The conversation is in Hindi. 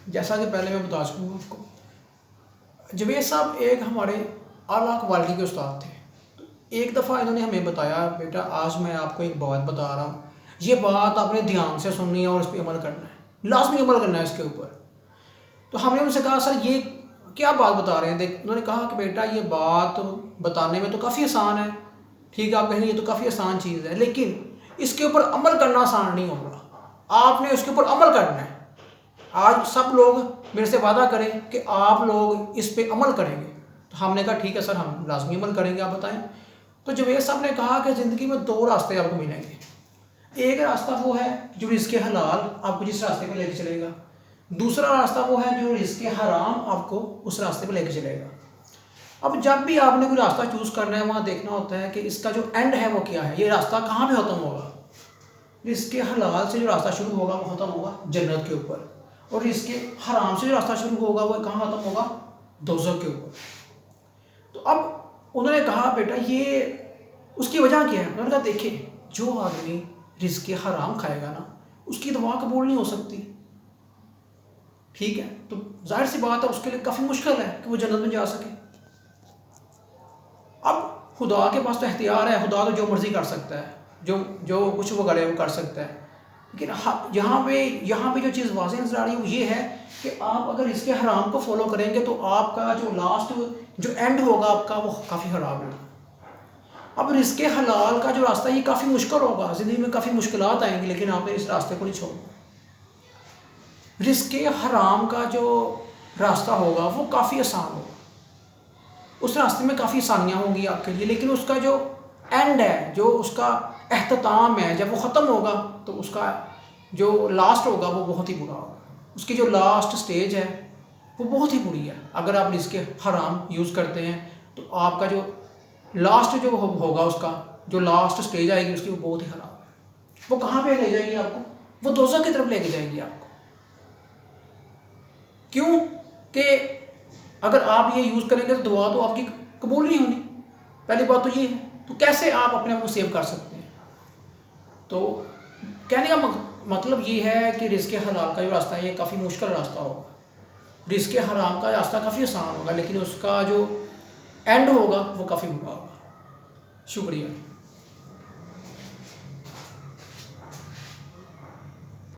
जैसा कि पहले मैं बता चुका हूँ आपको, जवेद साहब एक हमारे आला क्वालिटी के उस्ताद थे। तो एक दफ़ा इन्होंने हमें बताया, बेटा आज मैं आपको एक बात बता रहा हूँ, ये बात आपने ध्यान से सुननी है और इस पर अमल करना है, लाजमी अमल करना है इसके ऊपर। तो हमने उनसे कहा सर ये क्या बात बता रहे हैं। देख, उन्होंने कहा कि बेटा ये बात बताने में तो काफ़ी आसान है, ठीक है आप कहेंगे ये तो काफ़ी आसान चीज़ है, लेकिन इसके ऊपर अमल करना आसान नहीं होगा, आपने उसके ऊपर अमल करना है। आज सब लोग मेरे से वादा करें कि आप लोग इस पे अमल करेंगे। तो हमने कहा ठीक है सर हम लाजमी अमल करेंगे, आप बताएं। तो जवेद साहब ने कहा कि ज़िंदगी में दो रास्ते आपको मिलेंगे। एक रास्ता वो है जो रिज़्क़ हलाल आपको जिस रास्ते पे लेके चलेगा, दूसरा रास्ता वो है जो रिज़्क़ हराम आपको उस रास्ते पे लेके चलेगा। अब जब भी आपने कोई रास्ता चूज़ करना है, वहाँ देखना होता है कि इसका जो एंड है वो क्या है, ये रास्ता कहाँ पे ख़त्म होगा। रिज़्क़ हलाल से जो रास्ता शुरू होगा वो ख़त्म होगा जन्नत के ऊपर, और रिज़्क़ हराम से जो रास्ता शुरू होगा वो कहाँ ख़त्म होगा, दोज़ख के ऊपर। तो अब उन्होंने कहा बेटा ये उसकी वजह क्या है। उन्होंने कहा देखिए जो आदमी रिज़्क़ हराम खाएगा ना, उसकी दुआ कबूल नहीं हो सकती, ठीक है। तो जाहिर सी बात है उसके लिए काफ़ी मुश्किल है कि वो जन्नत में जा सके। अब खुदा के पास तो इख्तियार है, खुदा तो जो मर्ज़ी कर सकता है, जो कुछ वो करे वो कर सकता है। लेकिन यहाँ पे जो चीज़ वाज़ेह नज़र आ रही है वो ये है कि आप अगर इसके हराम को फॉलो करेंगे तो आपका जो लास्ट जो एंड होगा आपका वो काफ़ी ख़राब होगा। अब रिज़्क़ हलाल का जो रास्ता ये काफ़ी मुश्किल होगा, ज़िंदगी में काफ़ी मुश्किलात आएंगी, लेकिन आपने इस रास्ते को नहीं छोड़ना। रिज़्क़ हराम का जो रास्ता होगा वो काफ़ी आसान होगा, उस रास्ते में काफ़ी आसानियाँ होंगी आपके लिए, लेकिन उसका जो एंड है, जो उसका अख्ताम है, जब वो ख़त्म होगा तो उसका जो लास्ट होगा वो बहुत ही बुरा होगा। उसकी जो लास्ट स्टेज है वो बहुत ही बुरी है। अगर आप रिज़्क़ हराम यूज़ करते हैं तो आपका जो लास्ट जो होगा, उसका जो लास्ट स्टेज आएगी उसकी वो बहुत ही ख़राब है। वो कहाँ पे ले जाएगी आपको, वो दोज़ख की तरफ लेके जाएगी आपको। क्यों कि अगर आप ये यूज़ करेंगे तो दुआ तो आपकी कबूल नहीं होनी, पहली बात तो ये है। तो कैसे आप अपने आप को सेव कर सकते हैं। तो कहने का मतलब ये है कि रिज़्क़ हलाल का जो रास्ता है ये काफ़ी मुश्किल रास्ता होगा, रिज़्क़ हराम का रास्ता काफ़ी आसान होगा, लेकिन उसका जो एंड होगा वो काफ़ी बुरा होगा। शुक्रिया।